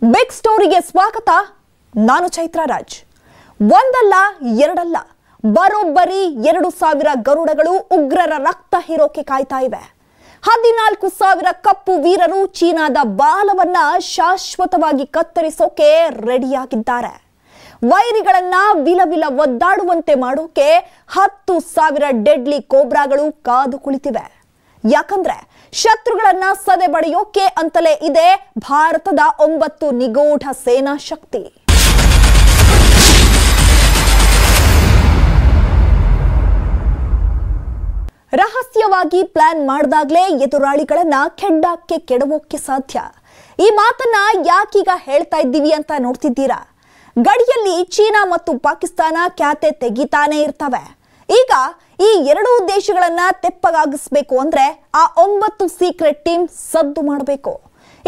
Big ಸ್ಟೋರಿಗೆ ಸ್ವಾಗತ. ನಾನು ಚೈತ್ರ ರಾಜ್. ಒಂದಲ್ಲ ಎರಡಲ್ಲ, ಬರೋಬ್ಬರಿ 2000 ಗರುಡಗಳು ಉಗ್ರರ ರಕ್ತ ಹೀರೋಕೆ ಕಾಯ್ತಾ ಇವೆ. 14,000 ಕಪ್ಪು ವೀರರು ಚೀನಾದ ಬಾಲವನ್ನ ಶಾಶ್ವತವಾಗಿ ಕತ್ತರಿಸೋಕೆ ರೆಡಿಯಾಗಿದ್ದಾರೆ. ವೈರಿಗಳನ್ನ ವಿಲವಿಲ ಒದ್ದಾಡುವಂತೆ ಮಾಡೋಕೆ 10,000 ಡೆಡ್ಲಿ ಕೋಬ್ರಾಗಳು ಕಾದು ಕುಳಿತಿವೆ. ಯಾಕಂದ್ರೆ ಶತ್ರುಗಳನ್ನ ಸದೆಬಡಿಯೋಕೆ ಅಂತಲೇ ಇದೆ ಭಾರತದ 9 ನಿಗೂಢ ಸೇನಾ ಶಕ್ತಿ. ರಹಸ್ಯವಾಗಿ ಪ್ಲಾನ್ ಮಾಡಿದಾಗ್ಲೇ ಎದುರಾಳಿಗಳನ್ನ ಕೆಡ್ಡಕ್ಕೆ ಕೆಡವೋಕೆ ಸಾಧ್ಯ. ಈ ಮಾತನ್ನ ಯಾಕೀಗ ಹೇಳ್ತಾ ಇದ್ದೀವಿ ಅಂತ ನೋಡ್ತಿದ್ದೀರಾ? ಗಡಿಯಲ್ಲಿ ಚೀನಾ ಮತ್ತು ಪಾಕಿಸ್ತಾನ ಕ್ಯಾತೆ ತೆಗಿತಾನೆ ಇರ್ತವೆ. ಈಗ ಈ ಎರಡೂ ದೇಶಗಳನ್ನ ತೆಪ್ಪಗಾಗಿಸ್ಬೇಕು ಅಂದ್ರೆ ಆ 9 ಸೀಕ್ರೆಟ್ ಟೀಮ್ ಸದ್ದು ಮಾಡಬೇಕು.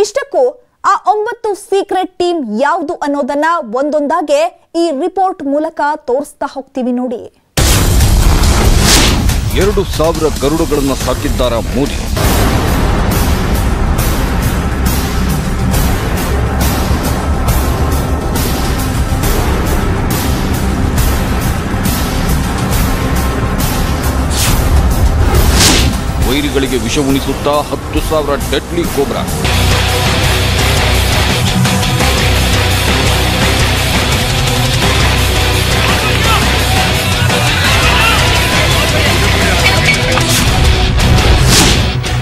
ಇಷ್ಟಕ್ಕೂ ಆ 9 ಸೀಕ್ರೆಟ್ ಟೀಮ್ ಯಾವುದು ಅನ್ನೋದನ್ನ ಒಂದೊಂದಾಗೆ ಈ ರಿಪೋರ್ಟ್ ಮೂಲಕ ತೋರಿಸ್ತಾ ಹೋಗ್ತೀವಿ ನೋಡಿ. 2,000 ಗರುಡುಗಳನ್ನು ಸಾಕಿದ್ದಾರ ಮೋದಿ. ವೈರಿಗಳಿಗೆ ವಿಷ ಉಣಿಸುತ್ತಾ 10,000 ಡೆಡ್ಲಿ ಕೋಬ್ರಾ.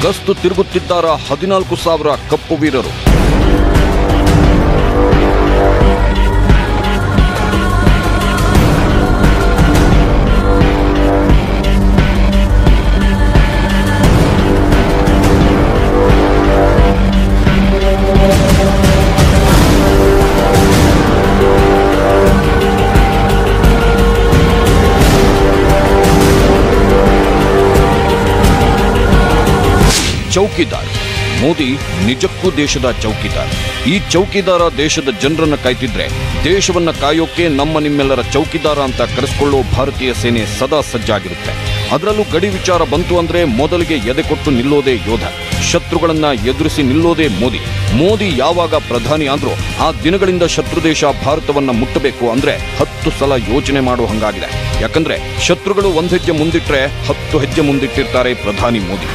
ಗಸ್ತು ತಿರುಗುತ್ತಿದ್ದಾರ 14,000 ಕಪ್ಪು ವೀರರು. ಚೌಕಿದಾರ್ ಮೋದಿ ನಿಜಕ್ಕೂ ದೇಶದ ಚೌಕಿದಾರ್. ಈ ಚೌಕಿದಾರ ದೇಶದ ಜನರನ್ನ ಕಾಯ್ತಿದ್ರೆ ದೇಶವನ್ನ ಕಾಯೋಕೆ ನಮ್ಮ ನಿಮ್ಮೆಲ್ಲರ ಚೌಕಿದಾರ ಅಂತ ಕರೆಸಿಕೊಳ್ಳೋ ಭಾರತೀಯ ಸೇನೆ ಸದಾ ಸಜ್ಜಾಗಿರುತ್ತೆ. ಅದರಲ್ಲೂ ಗಡಿ ವಿಚಾರ ಬಂತು ಅಂದ್ರೆ ಮೊದಲಿಗೆ ಎದೆ ಕೊಟ್ಟು ನಿಲ್ಲೋದೇ ಯೋಧ. ಶತ್ರುಗಳನ್ನ ಎದುರಿಸಿ ನಿಲ್ಲೋದೇ ಮೋದಿ. ಮೋದಿ ಯಾವಾಗ ಪ್ರಧಾನಿ ಆದ್ರೂ ಆ ದಿನಗಳಿಂದ ಶತ್ರು ದೇಶ ಭಾರತವನ್ನ ಮುಟ್ಟಬೇಕು ಅಂದ್ರೆ 10 ಸಲ ಯೋಚನೆ ಮಾಡೋ ಹಂಗಾಗಿದೆ. ಯಾಕಂದ್ರೆ ಶತ್ರುಗಳು 1 ಹೆಜ್ಜೆ ಮುಂದಿಟ್ರೆ 10 ಹೆಜ್ಜೆ ಮುಂದಿಟ್ಟಿರ್ತಾರೆ ಪ್ರಧಾನಿ ಮೋದಿ.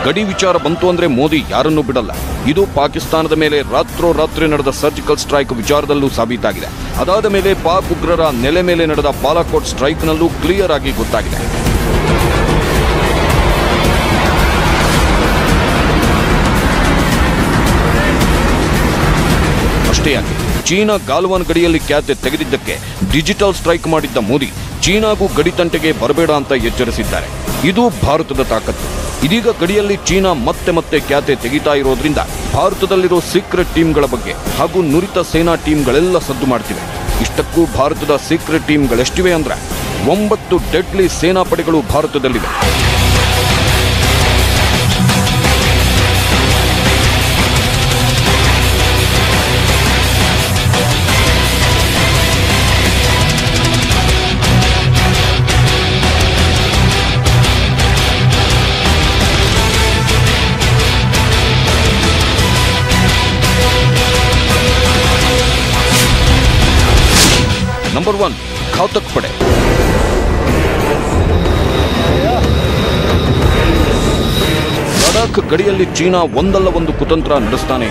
ಗಡಿ ವಿಚಾರ ಬಂತು ಅಂದ್ರೆ ಮೋದಿ ಯಾರನ್ನೂ ಬಿಡಲ್ಲ. ಇದು ಪಾಕಿಸ್ತಾನದ ಮೇಲೆ ರಾತ್ರೋರಾತ್ರಿ ನಡೆದ ಸರ್ಜಿಕಲ್ ಸ್ಟ್ರೈಕ್ ವಿಚಾರದಲ್ಲೂ ಸಾಬೀತಾಗಿದೆ. ಅದಾದ ಮೇಲೆ ಪಾಕ್ ಉಗ್ರರ ನೆಲೆ ಮೇಲೆ ನಡೆದ ಬಾಲಾಕೋಟ್ ಸ್ಟ್ರೈಕ್ನಲ್ಲೂ ಕ್ಲಿಯರ್ ಆಗಿ ಗೊತ್ತಾಗಿದೆ. ಅಷ್ಟೇ ಯಾಕೆ, ಚೀನಾ ಗಾಲ್ವಾನ್ ಗಡಿಯಲ್ಲಿ ಖ್ಯಾತೆ ತೆಗೆದಿದ್ದಕ್ಕೆ ಡಿಜಿಟಲ್ ಸ್ಟ್ರೈಕ್ ಮಾಡಿದ್ದ ಮೋದಿ ಚೀನಾಗೂ ಗಡಿ ತಂಟೆಗೆ ಬರಬೇಡ ಅಂತ ಎಚ್ಚರಿಸಿದ್ದಾರೆ. ಇದು ಭಾರತದ ತಾಕತ್ತು. ಇದೀಗ ಗಡಿಯಲ್ಲಿ ಚೀನಾ ಮತ್ತೆ ಖ್ಯಾತೆ ತೆಗಿತಾ ಇರೋದ್ರಿಂದ ಭಾರತದಲ್ಲಿರೋ ಸೀಕ್ರೆಟ್ ಟೀಮ್ಗಳ ಬಗ್ಗೆ ಹಾಗೂ ನುರಿತ ಸೇನಾ ಟೀಮ್ಗಳೆಲ್ಲ ಸದ್ದು ಮಾಡ್ತಿವೆ. ಇಷ್ಟಕ್ಕೂ ಭಾರತದ ಸೀಕ್ರೆಟ್ ಟೀಮ್ಗಳೆಷ್ಟಿವೆ ಅಂದ್ರೆ 9 ಡೆಡ್ಲಿ ಸೇನಾ ಪಡೆಗಳು ಭಾರತದಲ್ಲಿವೆ. ನಂಬರ್ 1, ಘಾತಕ್ ಪಡೆ. ಲಡಾಖ್ ಗಡಿಯಲ್ಲಿ ಚೀನಾ ಒಂದಲ್ಲ ಒಂದು ಕುತಂತ್ರ ನಡೆಸ್ತಾನೆ.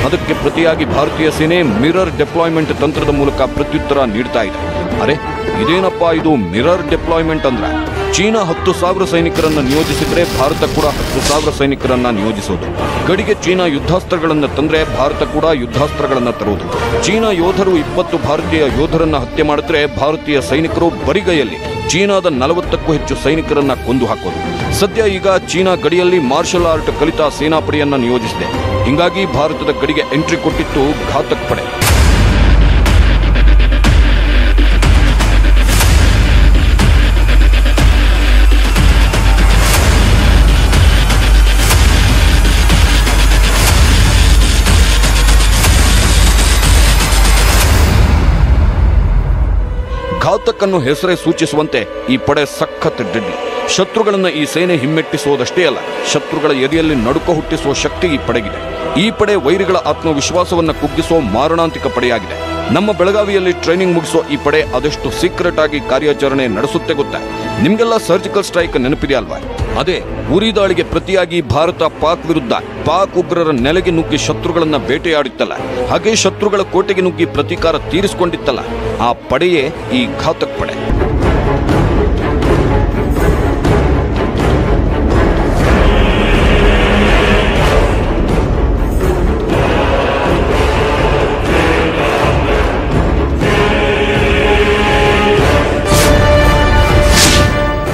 ಅದಕ್ಕೆ ಪ್ರತಿಯಾಗಿ ಭಾರತೀಯ ಸೇನೆ ಮಿರರ್ ಡೆಪ್ಲಾಯ್ಮೆಂಟ್ ತಂತ್ರದ ಮೂಲಕ ಪ್ರತ್ಯುತ್ತರ ನೀಡ್ತಾ ಇದೆ. ಅರೆ ಇದೇನಪ್ಪಾ ಇದು ಮಿರರ್ ಡೆಪ್ಲಾಯ್ಮೆಂಟ್ ಅಂದ್ರೆ? ಚೀನಾ 10,000 ಸೈನಿಕರನ್ನ ನಿಯೋಜಿಸಿದ್ರೆ ಭಾರತ ಕೂಡ 10,000 ಸೈನಿಕರನ್ನ ನಿಯೋಜಿಸೋದು. ಗಡಿಗೆ ಚೀನಾ ಯುದ್ಧಾಸ್ತ್ರಗಳನ್ನ ತಂದ್ರೆ ಭಾರತ ಕೂಡ ಯುದ್ಧಾಸ್ತ್ರಗಳನ್ನ ತರುವುದು. ಚೀನಾ ಯೋಧರು 20 ಭಾರತೀಯ ಯೋಧರನ್ನ ಹತ್ಯೆ ಮಾಡಿದ್ರೆ ಭಾರತೀಯ ಸೈನಿಕರು ಬರಿಗೈಯಲ್ಲಿ ಚೀನಾದ 40ಕ್ಕೂ ಹೆಚ್ಚು ಸೈನಿಕರನ್ನ ಕೊಂದು ಹಾಕೋದು. ಸದ್ಯ ಈಗ ಚೀನಾ ಗಡಿಯಲ್ಲಿ ಮಾರ್ಷಲ್ ಆರ್ಟ್ ಕಲಿತ ಸೇನಾಪಡೆಯನ್ನ ನಿಯೋಜಿಸಿದೆ. ಹಿಂಗಾಗಿ ಭಾರತದ ಗಡಿಗೆ ಎಂಟ್ರಿ ಕೊಟ್ಟಿತ್ತು ಘಾತಕ್ ಪಡೆ. ಘಾತಕ್ ಅನ್ನೋ ಹೆಸರೇ ಸೂಚಿಸುವಂತೆ ಈ ಪಡೆ ಸಖತ್ ಡೆಡ್ಲಿ. ಶತ್ರುಗಳನ್ನ ಈ ಸೇನೆ ಹಿಮ್ಮೆಟ್ಟಿಸುವುದಷ್ಟೇ ಅಲ್ಲ, ಶತ್ರುಗಳ ಎದೆಯಲ್ಲಿ ನಡುಕ ಹುಟ್ಟಿಸುವ ಶಕ್ತಿ ಈ ಪಡೆಗಿದೆ. ಈ ಪಡೆ ವೈರಿಗಳ ಆತ್ಮವಿಶ್ವಾಸವನ್ನ ಕುಗ್ಗಿಸುವ ಮಾರಣಾಂತಿಕ ಪಡೆಯಾಗಿದೆ. ನಮ್ಮ ಬೆಳಗಾವಿಯಲ್ಲಿ ಟ್ರೈನಿಂಗ್ ಮುಗಿಸೋ ಈ ಪಡೆ ಅದೆಷ್ಟು ಸೀಕ್ರೆಟ್ ಆಗಿ ಕಾರ್ಯಾಚರಣೆ ನಡೆಸುತ್ತೆ ಗೊತ್ತಾ? ನಿಮ್ಗೆಲ್ಲ ಸರ್ಜಿಕಲ್ ಸ್ಟ್ರೈಕ್ ನೆನಪಿದೆ ಅಲ್ವಾ? ಅದೇ ಉರಿ ದಾಳಿಗೆ ಪ್ರತಿಯಾಗಿ ಭಾರತ ಪಾಕ್ ವಿರುದ್ಧ ಪಾಕ್ ಉಗ್ರರ ನೆಲೆಗೆ ನುಗ್ಗಿ ಶತ್ರುಗಳನ್ನ ಬೇಟೆಯಾಡಿತ್ತಲ್ಲ, ಹಾಗೆ ಶತ್ರುಗಳ ಕೋಟೆಗೆ ನುಗ್ಗಿ ಪ್ರತೀಕಾರ ತೀರಿಸಿಕೊಂಡಿತ್ತಲ್ಲ, ಆ ಪಡೆಯೇ ಈ ಘಾತಕ್ ಪಡೆ.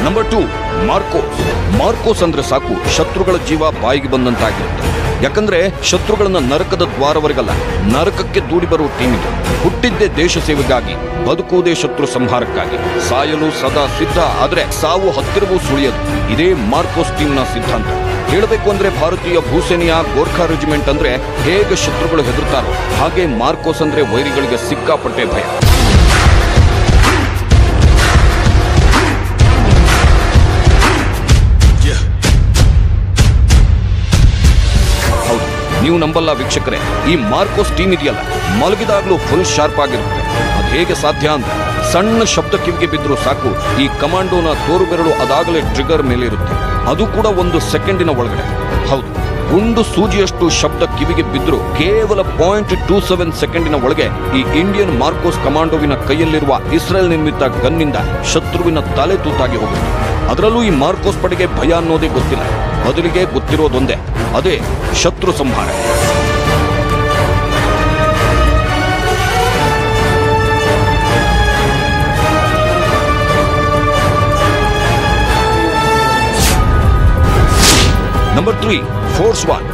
ನಂಬರ್ 2, ಮಾರ್ಕೋಸ್ ಅಂದ್ರೆ ಸಾಕು ಶತ್ರುಗಳ ಜೀವ ಬಾಯಿಗೆ ಬಂದಂತಾಗಿರುತ್ತೆ. ಯಾಕಂದ್ರೆ ಶತ್ರುಗಳನ್ನ ನರಕದ ದ್ವಾರವರೆಗಲ್ಲ, ನರಕಕ್ಕೆ ದೂಡಿ ಬರುವ ಟೀಮ್ ಇದು. ಹುಟ್ಟಿದ್ದೇ ದೇಶ ಸೇವೆಗಾಗಿ, ಬದುಕುವುದೇ ಶತ್ರು ಸಂಹಾರಕ್ಕಾಗಿ. ಸಾಯಲು ಸದಾ ಸಿದ್ಧ, ಆದ್ರೆ ಸಾವು ಹತ್ತಿರವೂ ಸುಳಿಯದು. ಇದೇ ಮಾರ್ಕೋಸ್ ಟೀಮ್ನ ಸಿದ್ಧಾಂತ. ಹೇಳಬೇಕು ಅಂದ್ರೆ ಭಾರತೀಯ ಭೂಸೇನೆಯ ಗೋರ್ಖಾ ರೆಜಿಮೆಂಟ್ ಅಂದ್ರೆ ಹೇಗೆ ಶತ್ರುಗಳು ಹೆದರ್ತಾರೋ, ಹಾಗೆ ಮಾರ್ಕೋಸ್ ಅಂದ್ರೆ ವೈರಿಗಳಿಗೆ ಸಿಕ್ಕಾಪಟ್ಟೆ ಭಯ. ನೀವು ನಂಬಲ್ಲ ವೀಕ್ಷಕರೇ, ಈ ಮಾರ್ಕೋಸ್ ಟೀಮ್ ಇದೆಯಲ್ಲ, ಮಲಗಿದಾಗ್ಲೂ ಫುಲ್ ಶಾರ್ಪ್ ಆಗಿರುತ್ತೆ. ಅದು ಹೇಗೆ ಸಾಧ್ಯ ಅಂದ್ರೆ, ಸಣ್ಣ ಶಬ್ದ ಕಿವಿಗೆ ಬಿದ್ದರೂ ಸಾಕು, ಈ ಕಮಾಂಡೋನ ತೋರು ಬೆರಳು ಅದಾಗಲೇ ಟ್ರಿಗರ್ ಮೇಲೆ ಇರುತ್ತೆ. ಅದು ಕೂಡ 1 ಸೆಕೆಂಡಿನ ಒಳಗಡೆ. ಹೌದು, ಗುಂಡು ಸೂಜಿಯಷ್ಟು ಶಬ್ದ ಕಿವಿಗೆ ಬಿದ್ದರೂ ಕೇವಲ 0.27 ಸೆಕೆಂಡಿನ ಒಳಗೆ ಈ ಇಂಡಿಯನ್ ಮಾರ್ಕೋಸ್ ಕಮಾಂಡೋವಿನ ಕೈಯಲ್ಲಿರುವ ಇಸ್ರೇಲ್ ನಿರ್ಮಿತ ಗನ್ನಿಂದ ಶತ್ರುವಿನ ತಲೆ ತೂತಾಗಿ ಹೋಗುತ್ತೆ. ಅದರಲ್ಲೂ ಈ ಮಾರ್ಕೋಸ್ ಪಡೆಗೆ ಭಯ ಅನ್ನೋದೇ ಗೊತ್ತಿಲ್ಲ, ಬದಲಿಗೆ ಗೊತ್ತಿರೋದೊಂದೇ, ಅದೇ ಶತ್ರು ಸಂಹಾರ. Number 3, force 1.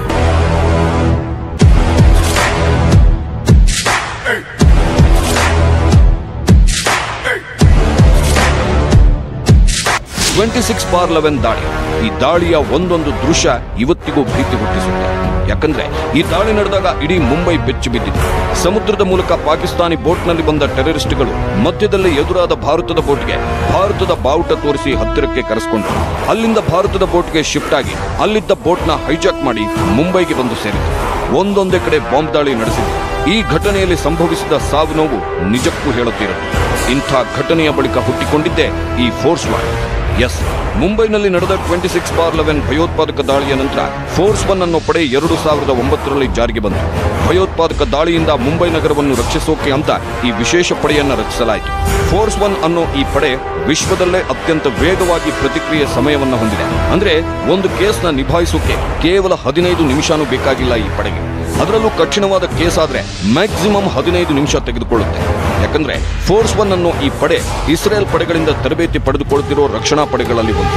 ದಾಳಿ. ಈ ದಾಳಿಯ ಒಂದೊಂದು ದೃಶ್ಯ ಇವತ್ತಿಗೂ ಭೀತಿ ಹುಟ್ಟಿಸುತ್ತೆ. ಯಾಕಂದ್ರೆ ಈ ದಾಳಿ ನಡೆದಾಗ ಇಡೀ ಮುಂಬೈ ಬೆಚ್ಚಿ ಬಿದ್ದಿತ್ತು. ಸಮುದ್ರದ ಮೂಲಕ ಪಾಕಿಸ್ತಾನಿ ಬೋಟ್ನಲ್ಲಿ ಬಂದ ಟೆರರಿಸ್ಟ್ಗಳು ಮಧ್ಯದಲ್ಲಿ ಎದುರಾದ ಭಾರತದ ಬೋಟ್ಗೆ ಭಾರತದ ಬಾವುಟ ತೋರಿಸಿ ಹತ್ತಿರಕ್ಕೆ ಕರೆಸಿಕೊಂಡರು. ಅಲ್ಲಿಂದ ಭಾರತದ ಬೋಟ್ಗೆ ಶಿಫ್ಟ್ ಆಗಿ ಅಲ್ಲಿದ್ದ ಬೋಟ್ನ ಹೈಜಾಕ್ ಮಾಡಿ ಮುಂಬೈಗೆ ಬಂದು ಸೇರಿತು. ಒಂದೊಂದೇ ಕಡೆ ಬಾಂಬ್ ದಾಳಿ ನಡೆಸಿದ್ರು. ಈ ಘಟನೆಯಲ್ಲಿ ಸಂಭವಿಸಿದ ಸಾವು ನೋವು ನಿಜಕ್ಕೂ ಹೇಳುತ್ತಿರುತ್ತೆ. ಇಂಥ ಘಟನೆಯ ಬಳಿಕ ಹುಟ್ಟಿಕೊಂಡಿದ್ದೇ ಈ ಫೋರ್ಸ್ 1. ಎಸ್, ಮುಂಬೈನಲ್ಲಿ ನಡೆದ 26/11 ಭಯೋತ್ಪಾದಕ ದಾಳಿಯ ನಂತರ ಫೋರ್ಸ್ 1 ಅನ್ನೋ ಪಡೆ 2009ರಲ್ಲಿ ಜಾರಿಗೆ ಬಂತು. ಭಯೋತ್ಪಾದಕ ದಾಳಿಯಿಂದ ಮುಂಬೈ ನಗರವನ್ನು ರಕ್ಷಿಸೋಕೆ ಅಂತ ಈ ವಿಶೇಷ ಪಡೆಯನ್ನ ರಚಿಸಲಾಯಿತು. ಫೋರ್ಸ್ 1 ಅನ್ನೋ ಈ ಪಡೆ ವಿಶ್ವದಲ್ಲೇ ಅತ್ಯಂತ ವೇಗವಾಗಿ ಪ್ರತಿಕ್ರಿಯೆ ಸಮಯವನ್ನ ಹೊಂದಿದೆ. ಅಂದ್ರೆ ಒಂದು ಕೇಸ್ನ ನಿಭಾಯಿಸೋಕೆ ಕೇವಲ 15 ನಿಮಿಷನೂ ಬೇಕಾಗಿಲ್ಲ ಈ ಪಡೆಗೆ. ಅದರಲ್ಲೂ ಕಠಿಣವಾದ ಕೇಸ್ ಆದ್ರೆ ಮ್ಯಾಕ್ಸಿಮಮ್ 15 ನಿಮಿಷ ತೆಗೆದುಕೊಳ್ಳುತ್ತೆ. ಯಾಕಂದ್ರೆ ಫೋರ್ಸ್ 1 ಅನ್ನೋ ಈ ಪಡೆ ಇಸ್ರೇಲ್ ಪಡೆಗಳಿಂದ ತರಬೇತಿ ಪಡೆದುಕೊಳ್ಳುತ್ತಿರೋ ರಕ್ಷಣಾ ಪಡೆಗಳಲ್ಲಿ ಒಂದು.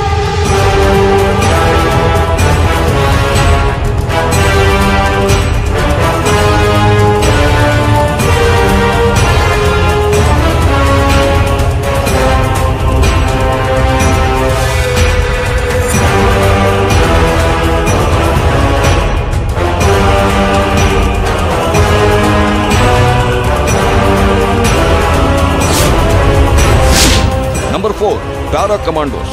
Number 4, Para Commandos.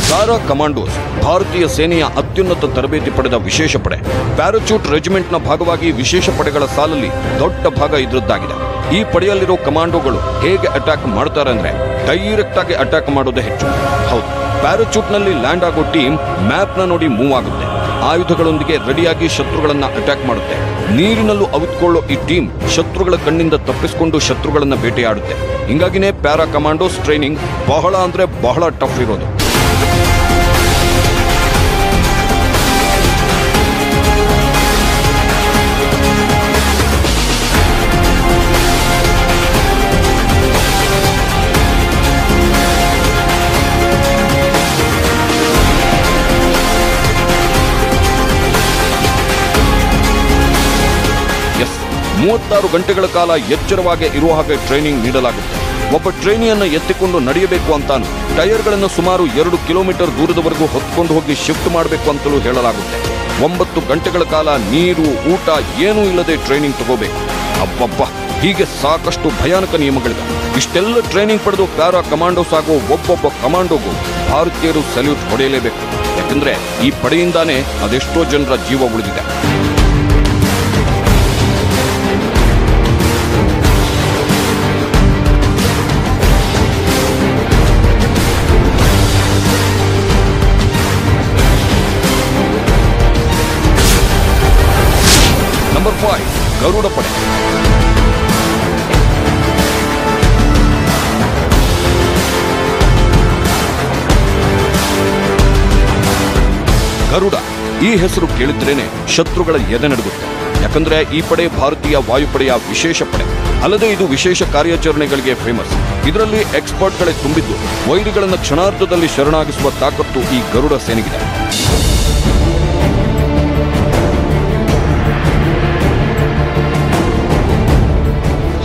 Para commandos ಭಾರತೀಯ ಸೇನೆಯ ಅತ್ಯುನ್ನತ ತರಬೇತಿ ಪಡೆದ ವಿಶೇಷ ಪಡೆ. ಪ್ಯಾರಾಚೂಟ್ ರೆಜಿಮೆಂಟ್ನ ಭಾಗವಾಗಿ ವಿಶೇಷ ಪಡೆಗಳ ಸಾಲಲ್ಲಿ ದೊಡ್ಡ ಭಾಗ ಇದ್ರದ್ದಾಗಿದೆ. ಈ ಪಡೆಯಲ್ಲಿರೋ ಕಮಾಂಡೋಗಳು ಹೇಗೆ ಅಟ್ಯಾಕ್ ಮಾಡ್ತಾರೆ ಅಂದ್ರೆ ಡೈರೆಕ್ಟ್ ಆಗಿ ಅಟ್ಯಾಕ್ ಮಾಡೋದೇ ಹೆಚ್ಚು. ಹೌದು, ಪ್ಯಾರಾಚೂಟ್ನಲ್ಲಿ ಲ್ಯಾಂಡ್ ಆಗೋ ಟೀಮ್ ಮ್ಯಾಪ್ನ ನೋಡಿ ಮೂವ್ ಆಗುತ್ತೆ. ಆಯುಧಗಳೊಂದಿಗೆ ರೆಡಿಯಾಗಿ ಶತ್ರುಗಳನ್ನ ಅಟ್ಯಾಕ್ ಮಾಡುತ್ತೆ. ನೀರಿನಲ್ಲೂ ಅವಿತ್ಕೊಳ್ಳೋ ಈ ಟೀಮ್ ಶತ್ರುಗಳ ಕಣ್ಣಿಂದ ತಪ್ಪಿಸಿಕೊಂಡು ಶತ್ರುಗಳನ್ನ ಬೇಟೆಯಾಡುತ್ತೆ. ಹಿಂಗಾಗಿನೇ ಪ್ಯಾರಾ ಕಮಾಂಡೋಸ್ ಟ್ರೈನಿಂಗ್ ಬಹಳ ಅಂದ್ರೆ ಬಹಳ ಟಫ್ ಇರೋದು. 36 ಗಂಟೆಗಳ ಕಾಲ ಎಚ್ಚರವಾಗಿ ಇರುವ ಹಾಗೆ ಟ್ರೈನಿಂಗ್ ನೀಡಲಾಗುತ್ತೆ. ಒಬ್ಬ ಟ್ರೈನಿಯನ್ನು ಎತ್ತಿಕೊಂಡು ನಡೆಯಬೇಕು ಅಂತಾನು ಟೈರ್ಗಳನ್ನು ಸುಮಾರು 2 ಕಿಲೋಮೀಟರ್ ದೂರದವರೆಗೂ ಹೊತ್ಕೊಂಡು ಹೋಗಿ ಶಿಫ್ಟ್ ಮಾಡಬೇಕು ಅಂತಲೂ ಹೇಳಲಾಗುತ್ತೆ. 9 ಗಂಟೆಗಳ ಕಾಲ ನೀರು ಊಟ ಏನೂ ಇಲ್ಲದೆ ಟ್ರೈನಿಂಗ್ ತಗೋಬೇಕು. ಅಬ್ಬಬ್ಬ, ಹೀಗೆ ಸಾಕಷ್ಟು ಭಯಾನಕ ನಿಯಮಗಳಿವೆ. ಇಷ್ಟೆಲ್ಲ ಟ್ರೈನಿಂಗ್ ಪಡೆದು ಪ್ಯಾರಾ ಕಮಾಂಡೋಸ್ ಆಗೋ ಒಬ್ಬೊಬ್ಬ ಕಮಾಂಡೋಗೂ ಭಾರತೀಯರು ಸಲ್ಯೂಟ್ ಹೊಡೆಯಲೇಬೇಕು. ಯಾಕಂದ್ರೆ ಈ ಪಡೆಯಿಂದಾನೇ ಅದೆಷ್ಟೋ ಜನರ ಜೀವ ಉಳಿದಿದೆ. ನಂಬರ್ 5, ಗರುಡ ಪಡೆ. ಗರುಡ ಈ ಹೆಸರು ಕೇಳಿದ್ರೇನೆ ಶತ್ರುಗಳ ಎದೆ ನಡುಗುತ್ತೆ. ಯಾಕಂದ್ರೆ ಈ ಪಡೆ ಭಾರತೀಯ ವಾಯುಪಡೆಯ ವಿಶೇಷ ಪಡೆ. ಅಲ್ಲದೆ ಇದು ವಿಶೇಷ ಕಾರ್ಯಾಚರಣೆಗಳಿಗೆ ಫೇಮಸ್. ಇದರಲ್ಲಿ ಎಕ್ಸ್ಪರ್ಟ್ಗಳೇ ತುಂಬಿದ್ದು ವೈರಿಗಳನ್ನು ಕ್ಷಣಾರ್ಧದಲ್ಲಿ ಶರಣಾಗಿಸುವ ತಾಕತ್ತು ಈ ಗರುಡ ಸೇನೆಗಿದೆ.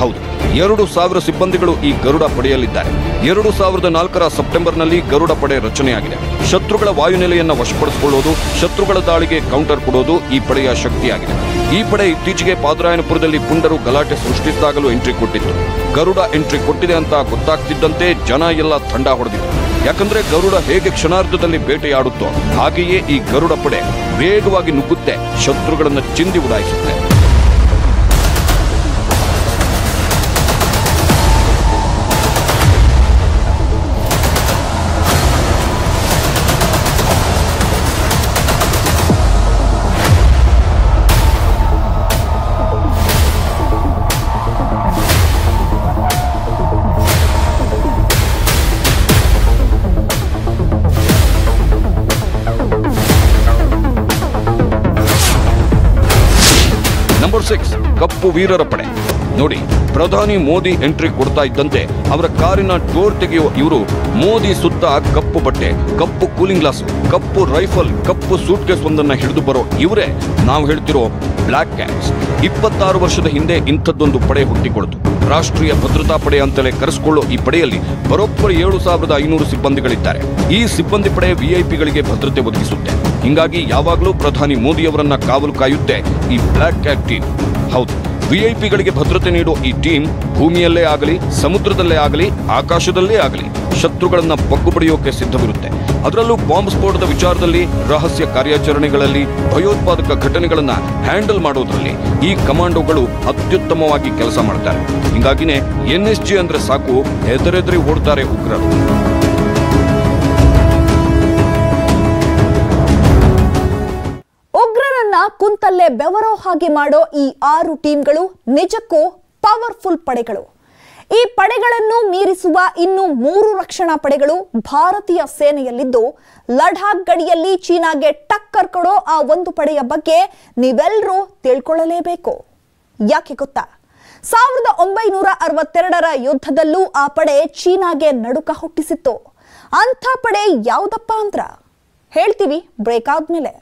ಹೌದು, 2,000 ಸಿಬ್ಬಂದಿಗಳು ಈ ಗರುಡ ಪಡೆಯಲಿದ್ದಾರೆ. 2004ರ ಸೆಪ್ಟೆಂಬರ್ನಲ್ಲಿ ಗರುಡ ಪಡೆ ರಚನೆಯಾಗಿದೆ. ಶತ್ರುಗಳ ವಾಯುನೆಲೆಯನ್ನು ವಶಪಡಿಸಿಕೊಳ್ಳುವುದು, ಶತ್ರುಗಳ ದಾಳಿಗೆ ಕೌಂಟರ್ ಕೊಡೋದು ಈ ಪಡೆಯ ಶಕ್ತಿಯಾಗಿದೆ. ಈ ಪಡೆ ಇತ್ತೀಚೆಗೆ ಪಾದರಾಯನಪುರದಲ್ಲಿ ಪುಂಡರು ಗಲಾಟೆ ಸೃಷ್ಟಿಸಿದಾಗಲೂ ಎಂಟ್ರಿ ಕೊಟ್ಟಿತ್ತು. ಗರುಡ ಎಂಟ್ರಿ ಕೊಟ್ಟಿದೆ ಅಂತ ಗೊತ್ತಾಗ್ತಿದ್ದಂತೆ ಜನ ಎಲ್ಲ ತಂಡ ಹೊಡೆದಿತ್ತು. ಯಾಕಂದ್ರೆ ಗರುಡ ಹೇಗೆ ಕ್ಷಣಾರ್ಧದಲ್ಲಿ ಬೇಟೆಯಾಡುತ್ತೋ ಹಾಗೆಯೇ ಈ ಗರುಡ ಪಡೆ ವೇಗವಾಗಿ ನುಗ್ಗುತ್ತೆ, ಶತ್ರುಗಳನ್ನು ಚಿಂದಿ ಉಡಾಯಿಸುತ್ತೆ. ನಂಬರ್ 6, ಕಪ್ಪು ವೀರರ ಪಡೆ. ನೋಡಿ, ಪ್ರಧಾನಿ ಮೋದಿ ಎಂಟ್ರಿ ಕೊಡ್ತಾ ಇದ್ದಂತೆ ಅವರ ಕಾರಿನ ಡೋರ್ ತೆಗೆಯುವ ಇವರು ಮೋದಿ ಸುತ್ತ ಕಪ್ಪು ಬಟ್ಟೆ, ಕಪ್ಪು ಕೂಲಿಂಗ್ ಗ್ಲಾಸ್, ಕಪ್ಪು ರೈಫಲ್, ಕಪ್ಪು ಸೂಟ್ ಕೇಸ್ ಒಂದನ್ನ ಹಿಡಿದು ಬರೋ ಇವರೇ ನಾವು ಹೇಳ್ತಿರೋ ಬ್ಲಾಕ್ ಕ್ಯಾಟ್ಸ್. 26 ವರ್ಷದ ಹಿಂದೆ ಇಂಥದ್ದೊಂದು ಪಡೆ ಹುಟ್ಟಿಕೊಳ್ತು. ರಾಷ್ಟ್ರೀಯ ಭದ್ರತಾ ಪಡೆ ಅಂತಲೇ ಕರೆಸಿಕೊಳ್ಳೋ ಈ ಪಡೆಯಲ್ಲಿ ಬರೋಬ್ಬರಿ 7,500 ಸಿಬ್ಬಂದಿಗಳಿದ್ದಾರೆ. ಈ ಸಿಬ್ಬಂದಿ ಪಡೆ ವಿಐಪಿಗಳಿಗೆ ಭದ್ರತೆ ಒದಗಿಸುತ್ತೆ. ಹಿಂಗಾಗಿ ಯಾವಾಗಲೂ ಪ್ರಧಾನಿ ಮೋದಿಯವರನ್ನ ಕಾವಲು ಕಾಯುತ್ತೆ ಈ ಬ್ಲಾಕ್ ಕ್ಯಾಟ್ ಟೀಮ್. ಹೌದು, ವಿಐಪಿಗಳಿಗೆ ಭದ್ರತೆ ನೀಡೋ ಈ ಟೀಮ್ ಭೂಮಿಯಲ್ಲೇ ಆಗಲಿ, ಸಮುದ್ರದಲ್ಲೇ ಆಗಲಿ, ಆಕಾಶದಲ್ಲೇ ಆಗಲಿ ಶತ್ರುಗಳನ್ನ ಬಗ್ಗು ಬಡಿಯೋಕೆ ಸಿದ್ಧವಿರುತ್ತೆ. ಅದರಲ್ಲೂ ಬಾಂಬ್ ಸ್ಫೋಟದ ವಿಚಾರದಲ್ಲಿ, ರಹಸ್ಯ ಕಾರ್ಯಾಚರಣೆಗಳಲ್ಲಿ, ಭಯೋತ್ಪಾದಕ ಘಟನೆಗಳನ್ನ ಹ್ಯಾಂಡಲ್ ಮಾಡೋದ್ರಲ್ಲಿ ಈ ಕಮಾಂಡೋಗಳು ಅತ್ಯುತ್ತಮವಾಗಿ ಕೆಲಸ ಮಾಡ್ತಾರೆ. ಹಿಂಗಾಗಿನೇ NSG ಅಂದ್ರೆ ಸಾಕು, ಎದುರೆದುರಿ ಓಡ್ತಾರೆ ಉಗ್ರರು. ಉಗ್ರರನ್ನ ಕುಂತಲ್ಲೇ ಬೆವರೋ ಹಾಗೆ ಮಾಡೋ ಈ 6 ಟೀಮ್ಗಳು ನಿಜಕ್ಕೂ ಪವರ್ಫುಲ್ ಪಡೆಗಳು. ಈ ಪಡೆಗಳನ್ನು ಮೀರಿಸುವ ಇನ್ನು 3 ರಕ್ಷಣಾ ಪಡೆಗಳು ಭಾರತೀಯ ಸೇನೆಯಲ್ಲಿದ್ದು, ಲಡಾಖ್ ಗಡಿಯಲ್ಲಿ ಚೀನಾಗೆ ಟಕ್ಕರ್ ಕೊಡೋ ಆ ಒಂದು ಪಡೆಯ ಬಗ್ಗೆ ನೀವೆಲ್ಲರೂ ತಿಳ್ಕೊಳ್ಳಲೇಬೇಕು. ಯಾಕೆ ಗೊತ್ತಾ? 1962ರ ಯುದ್ಧದಲ್ಲೂ ಆ ಪಡೆ ಚೀನಾಗೆ ನಡುಕ ಹುಟ್ಟಿಸಿತ್ತು. ಅಂಥ ಪಡೆ ಯಾವುದಪ್ಪ ಅಂದ್ರ ಹೇಳ್ತೀವಿ ಬ್ರೇಕ್ ಆದ್ಮೇಲೆ.